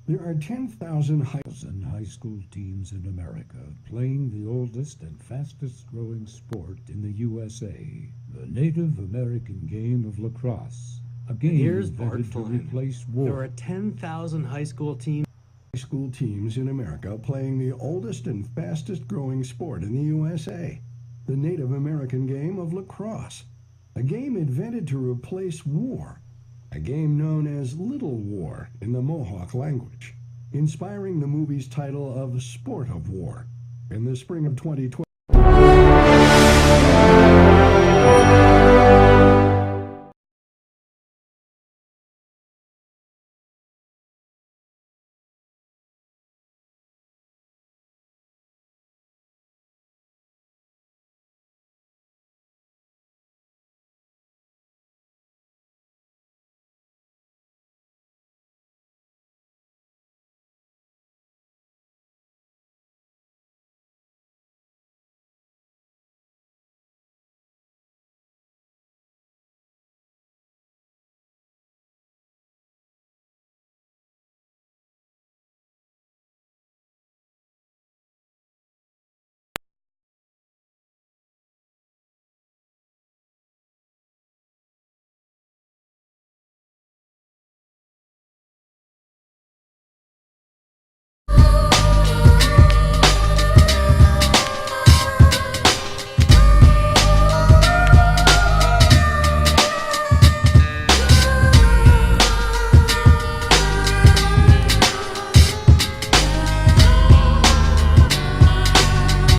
There are 10,000 high school teams in America playing the oldest and fastest growing sport in the USA, the Native American game of lacrosse. A game invented to replace war. There are 10,000 high school teams In America playing the oldest and fastest growing sport in the USA, the Native American game of lacrosse. A game invented to replace war. A game known as Little War in the Mohawk language, inspiring the movie's title of Sport of War in the spring of 2012.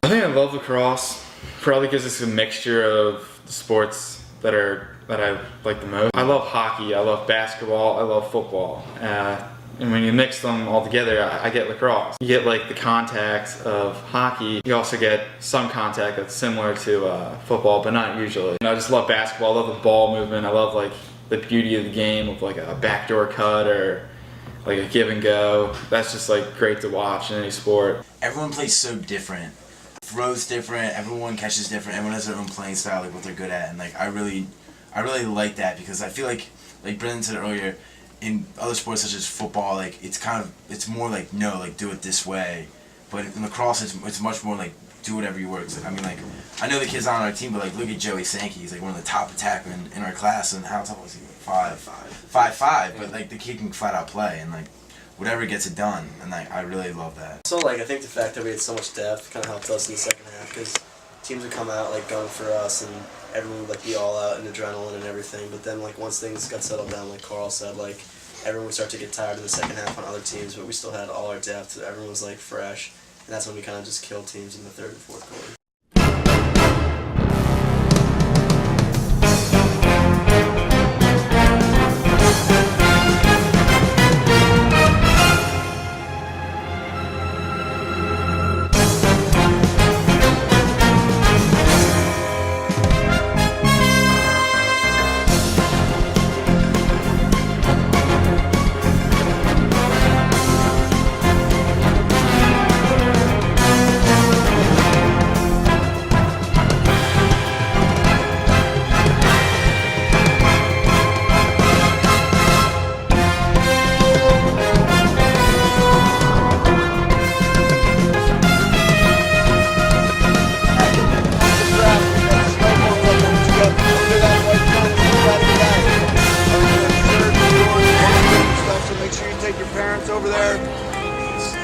I think I love lacrosse, probably because it's a mixture of the sports that I like the most. I love hockey, I love basketball, I love football. And when you mix them all together, I get lacrosse. You get like the contact of hockey. You also get some contact that's similar to football, but not usually. I just love basketball, I love the ball movement, I love like the beauty of the game of like a backdoor cut or like a give and go. That's just like great to watch in any sport. Everyone plays so different. Throws different, everyone catches different, everyone has their own playing style, like what they're good at, and like I really like that, because I feel like Brendan said earlier, in other sports such as football, like it's more like, no, like do it this way, but in lacrosse it's much more like do whatever you work. I mean, like I know the kids on our team, but like look at Joey Sankey, he's like one of the top attackmen in our class, and how tall was he? 5'5", but like the kid can flat out play, and like whatever gets it done, and I really love that. So like I think the fact that we had so much depth kind of helped us in the second half, because teams would come out like going for us, and everyone would like be all out and adrenaline and everything. But then like once things got settled down, like Carl said, like everyone would start to get tired in the second half on other teams, but we still had all our depth. Everyone was like fresh, and that's when we kind of just killed teams in the third and fourth quarter.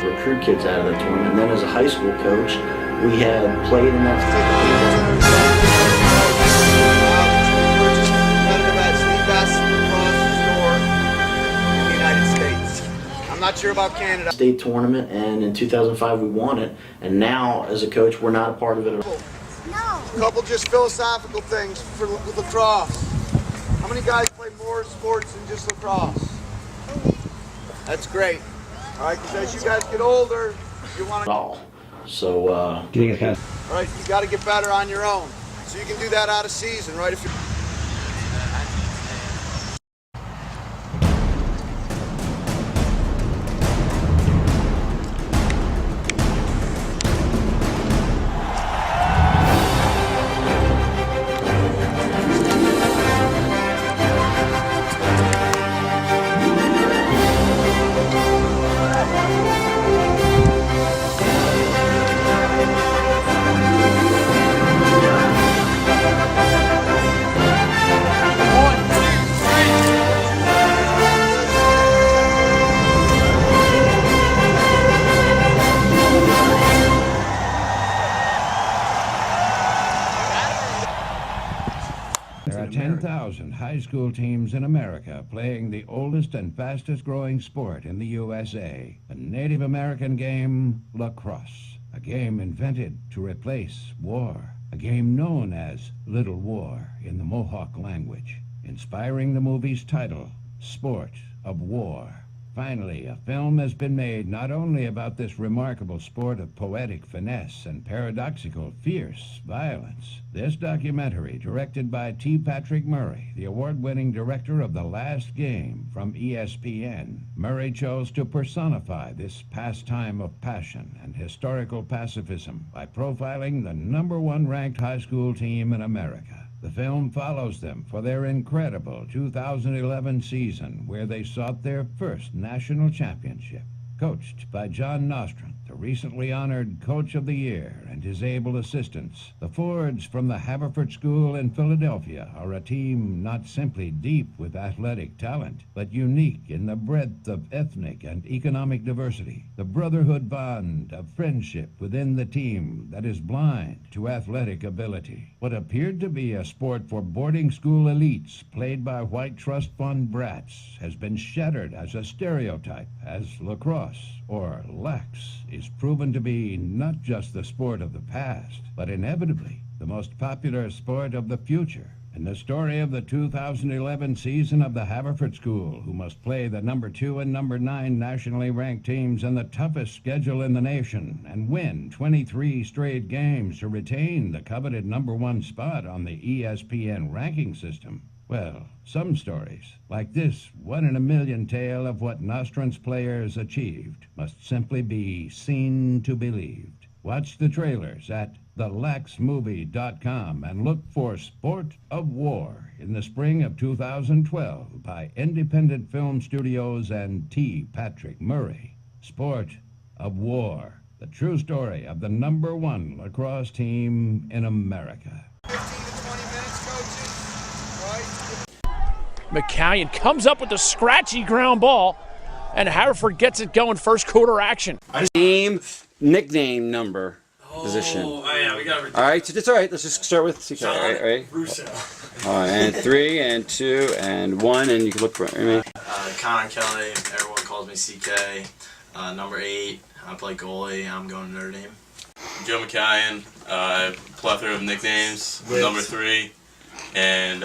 Recruit kids out of the tournament. And then as a high school coach, we had played in that. I'm not sure about Canada. State tournament, and in 2005 we won it. And now, as a coach, we're not a part of it at all. No. A couple just philosophical things with lacrosse. How many guys play more sports than just lacrosse? That's great. All right, because as you guys get older, you want to. So, all right, you got to get better on your own. So you can do that out of season, right? If you're high school teams in America playing the oldest and fastest growing sport in the USA, the Native American game, lacrosse. A game invented to replace war. A game known as Little War in the Mohawk language, inspiring the movie's title, Sport of War. Finally, a film has been made not only about this remarkable sport of poetic finesse and paradoxical, fierce violence. This documentary, directed by T. Patrick Murray, the award-winning director of The Last Game from ESPN. Murray chose to personify this pastime of passion and historical pacifism by profiling the #1 ranked high school team in America. The film follows them for their incredible 2011 season, where they sought their first national championship. Coached by John Nostrand, the recently honored Coach of the Year, and his able assistants, the Fords from the Haverford School in Philadelphia are a team not simply deep with athletic talent, but unique in the breadth of ethnic and economic diversity, the brotherhood bond of friendship within the team that is blind to athletic ability. What appeared to be a sport for boarding school elites played by white trust fund brats has been shattered as a stereotype, as lacrosse, or lax, is proven to be not just the sport of the past, but inevitably the most popular sport of the future. In the story of the 2011 season of the Haverford School, who must play the #2 and #9 nationally ranked teams in the toughest schedule in the nation and win 23 straight games to retain the coveted #1 spot on the ESPN ranking system. Well, some stories, like this 1 in a million tale of what Nostrand's players achieved, must simply be seen to believed. Watch the trailers at thelaxmovie.com and look for Sport of War in the spring of 2012 by Independent Film Studios and T. Patrick Murray. Sport of War, the true story of the #1 lacrosse team in America. 15 to 20 minutes, coaches. Right? McCallion comes up with the scratchy ground ball, and Haverford gets it going first quarter action. Name, nickname, number, position. Oh, yeah, we got All right, so it's all right. Let's just start with CK. All right. Russo. All right, and 3 and 2 and 1, and you can look for me. Connor Kelly, everyone calls me CK. Number 8, I play goalie. I'm going to Notre Dame. Joe McCallion, plethora of nicknames. Number 3, and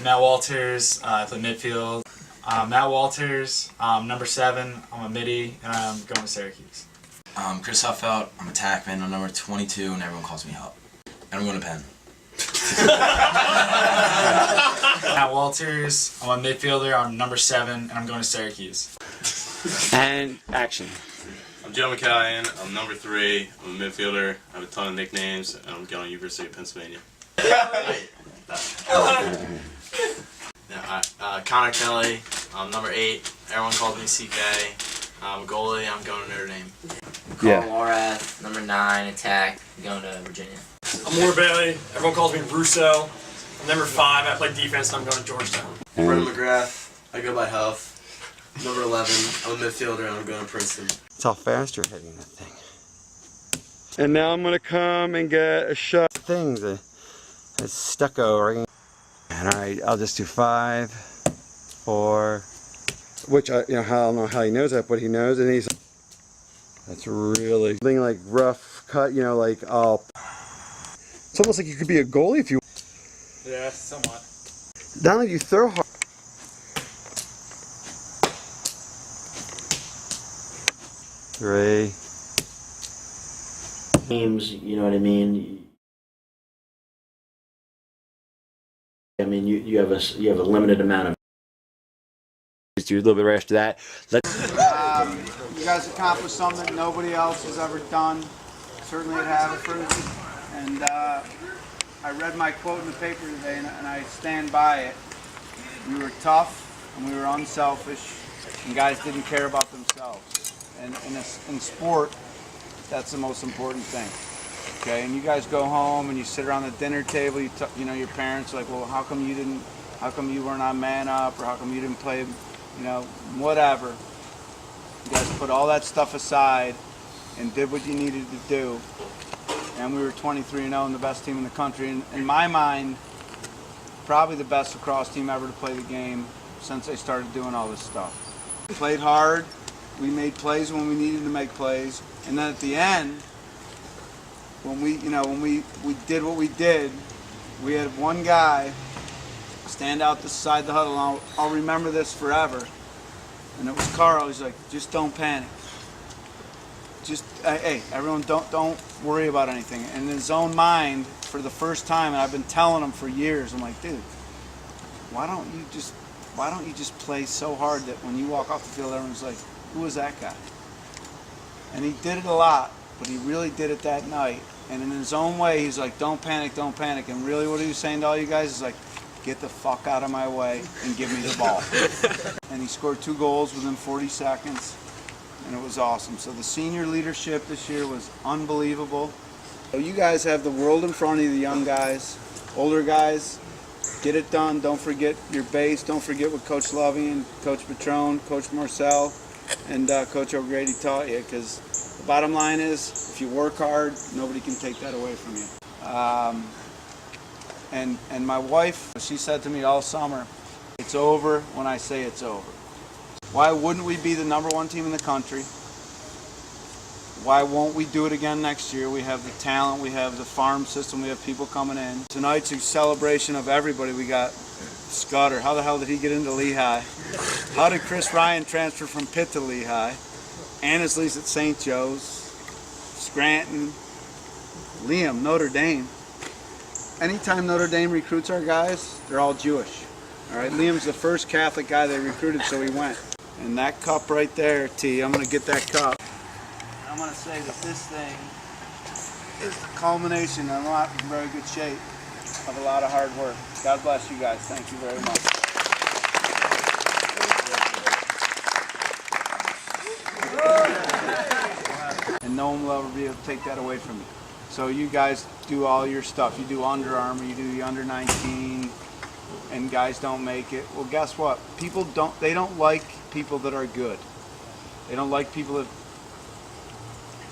Matt Walters, I play midfield. Matt Walters, number 7, I'm a midi, and I'm going to Syracuse. Chris Huffelt, I'm a tackman. I'm number 22, and everyone calls me Hup. And I'm going to Penn. Matt Walters, I'm a midfielder, I'm number 7, and I'm going to Syracuse. And action. I'm Joe McCallion. I'm number 3. I'm a midfielder. I have a ton of nicknames, and I'm going to University of Pennsylvania. Connor Kelly, I'm number 8. Everyone calls me CK. I'm a goalie. I'm going to Notre Dame. Yeah. Morath, number 9, attack, going to Virginia. I'm Moore Bailey. Everyone calls me Russo. I'm number 5. I play defense, and I'm going to Georgetown. Brendan McGrath. I go by Huff. Number 11. I'm a midfielder, and I'm going to Princeton. It's how fast you're hitting that thing. And now I'm going to come and get a shot. Things, a stucco ring. And all right, I'll just do 5, 4, which I don't know how he knows that, but he knows, and he's. That's really thing like rough cut, like oh. It's almost like you could be a goalie if you. Yeah, somewhat. Not only do you throw hard. 3. Teams, you know what I mean? I mean, you have a limited amount of. Do a little bit right after that. You guys accomplished something nobody else has ever done, certainly at Haverford. And I read my quote in the paper today, and I stand by it. We were tough, and we were unselfish, and guys didn't care about themselves. And in sport, that's the most important thing. Okay, and you guys go home and you sit around the dinner table. Your parents are like, well, how come you weren't on Man Up, or how come you didn't play, whatever. You guys put all that stuff aside and did what you needed to do. And we were 23-0 and the best team in the country. And in my mind, probably the best lacrosse team ever to play the game since I started doing all this stuff. We played hard. We made plays when we needed to make plays. And then at the end, when we did what we did, we had one guy stand out the side of the huddle, and I'll remember this forever. And it was Carl. He's like, just don't panic. Just, hey, everyone, don't worry about anything. And in his own mind, for the first time, and I've been telling him for years, I'm like, dude, why don't you just play so hard that when you walk off the field, everyone's like, who was that guy? And he did it a lot, but he really did it that night. And in his own way, he's like, don't panic, don't panic. And really what he was saying to all you guys is like, get the fuck out of my way and give me the ball. And he scored 2 goals within 40 seconds, and it was awesome. So the senior leadership this year was unbelievable. So you guys have the world in front of you, the young guys, older guys. Get it done. Don't forget your base. Don't forget what Coach Lovey and Coach Petrone, Coach Marcel, and Coach O'Grady taught you, because the bottom line is, if you work hard, nobody can take that away from you. And my wife, she said to me all summer, it's over when I say it's over. Why wouldn't we be the #1 team in the country? Why won't we do it again next year? We have the talent, we have the farm system, we have people coming in. Tonight's a celebration of everybody. We got Scudder. How the hell did he get into Lehigh? How did Chris Ryan transfer from Pitt to Lehigh? Annesley's at St. Joe's. Scranton. Liam, Notre Dame. Anytime Notre Dame recruits our guys, they're all Jewish. All right, Liam's the first Catholic guy they recruited, so he went. And that cup right there, T, I'm going to get that cup. I'm going to say that this thing is the culmination and a lot in very good shape of a lot of hard work. God bless you guys. Thank you very much. And no one will ever be able to take that away from you. So you guys do all your stuff. You do Under Armour, you do the under 19, and guys don't make it. Well, guess what? People don't like people that are good. They don't like people that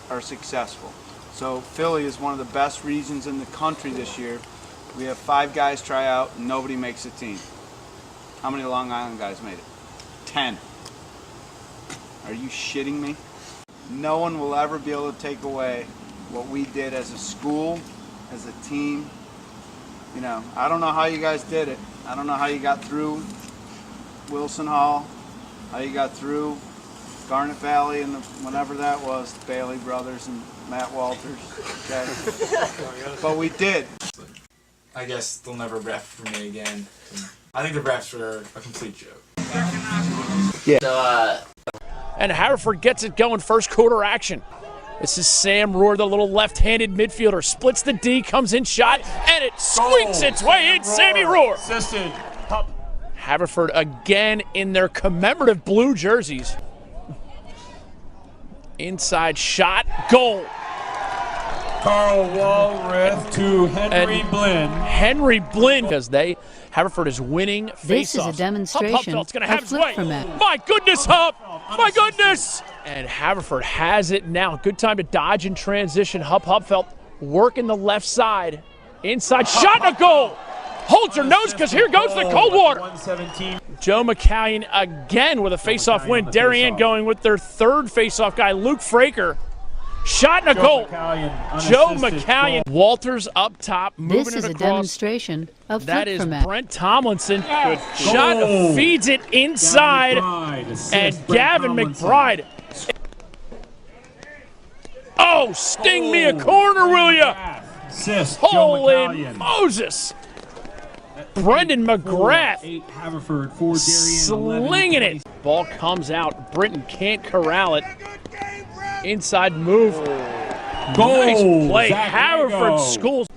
are successful. So Philly is one of the best regions in the country this year. We have 5 guys try out and nobody makes a team. How many Long Island guys made it? 10. Are you shitting me? No one will ever be able to take away what we did as a school, as a team. You know, I don't know how you guys did it. I don't know how you got through Wilson Hall, how you got through Garnet Valley and whenever that was, the Bailey brothers and Matt Walters. Okay? But we did. I guess they'll never ref for me again. I think the refs are a complete joke. Yeah. So, And Haverford gets it going, first quarter action. This is Sam Rohr, the little left-handed midfielder. Splits the D, comes in shot, and it squeaks its way in. Sammy Rohr. Assisted. Haverford again in their commemorative blue jerseys. Inside shot, goal. Carl Walrath to Henry Blinn. Henry Blinn, because Haverford is winning face-offs. This is a demonstration Hupfeld's gonna have of his way. flip-format. My goodness, Hup! My goodness! And Haverford has it now. Good time to dodge in transition. Hupfeld working the left side. Inside shot and a goal! Holds her nose because here goes the cold water. Joe McCallion again with a face-off win. Darien going with their third face-off guy, Luke Fraker. Shot and a goal. Joe McCallion. Walters up top, moving This it is a across. demonstration of That is flip-format. Brent Tomlinson. Good shot, feeds it inside, and Gavin McBride. Oh, sting me a corner, will ya? Holy Moses. Brendan McGrath Haverford for Darien. slinging it. Ball comes out. Britton can't corral it. Inside move. Goal. Nice play. Zach Haverford Diego. schools.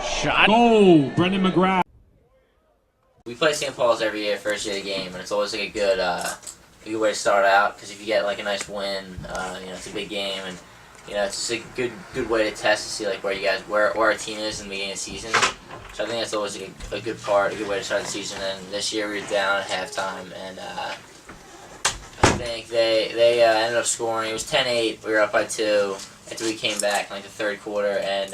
Shot. Goal. Brendan McGrath. we play St. Paul's every year, first year of the game, and it's always like a good way to start out, because if you get like a nice win, it's a big game, and it's just a good way to test to see like where our team is in the beginning of the season. So I think that's always a good way to start the season. And this year we were down at halftime, and I think they ended up scoring. It was 10-8. We were up by 2 after we came back in like the third quarter, and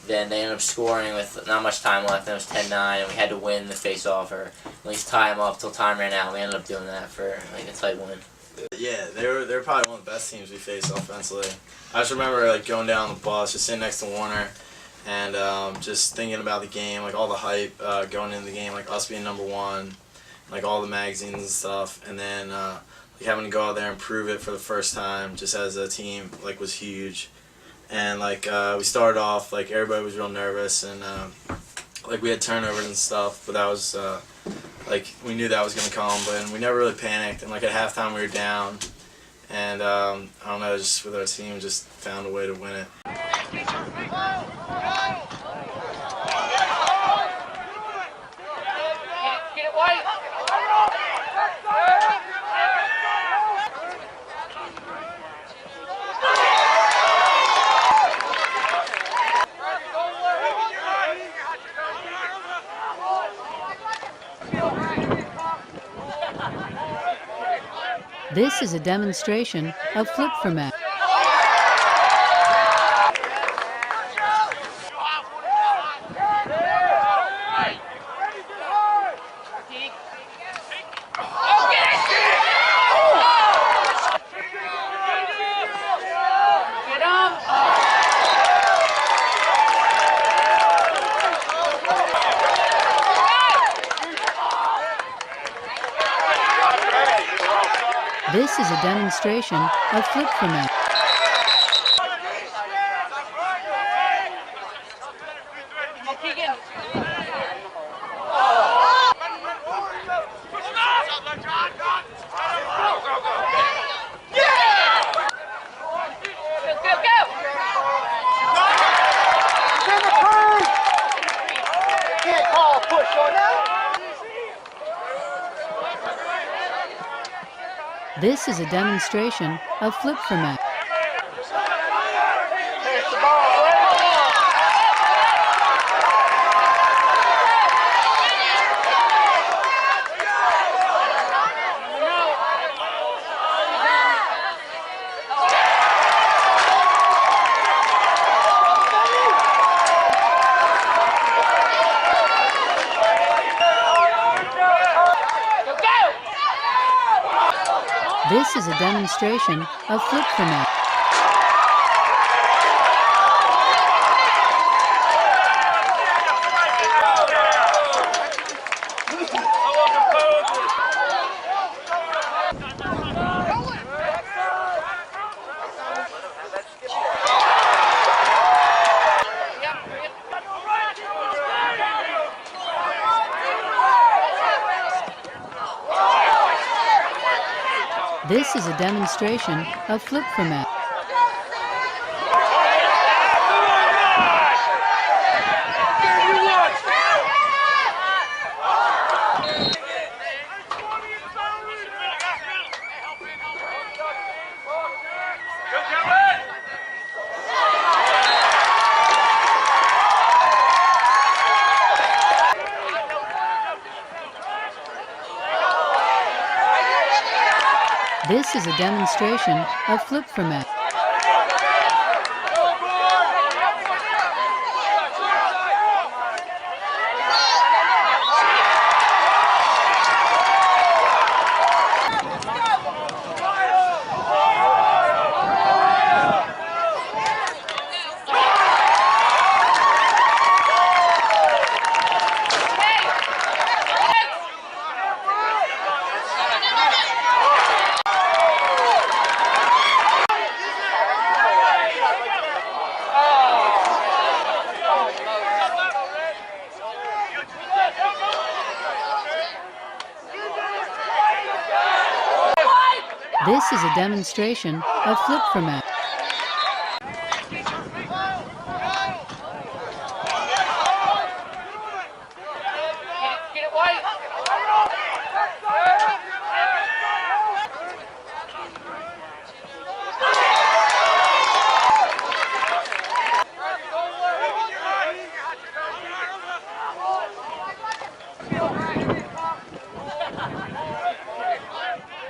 then they ended up scoring with not much time left, and it was 10-9, and we had to win the face-off, or at least tie them up till time ran out. We ended up doing that for like a tight win. Yeah, they were probably one of the best teams we faced offensively. I just remember like going down the bus, just sitting next to Warner, and just thinking about the game, like all the hype going into the game, like us being #1, like all the magazines and stuff, and then like having to go out there and prove it for the first time, just as a team, like was huge. And like we started off, like everybody was real nervous, and like we had turnovers and stuff, but that was like we knew that was gonna come, but we never really panicked. And like at halftime we were down, and I don't know, just with our team, just found a way to win it. This is a demonstration of flip format. This is a demonstration of flip format. This is a demonstration of flip format. This is a demonstration of flip format. This is a demonstration of flip format. This is a demonstration of flip format. This is a demonstration of flip format.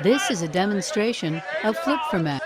This is a demonstration of flip format.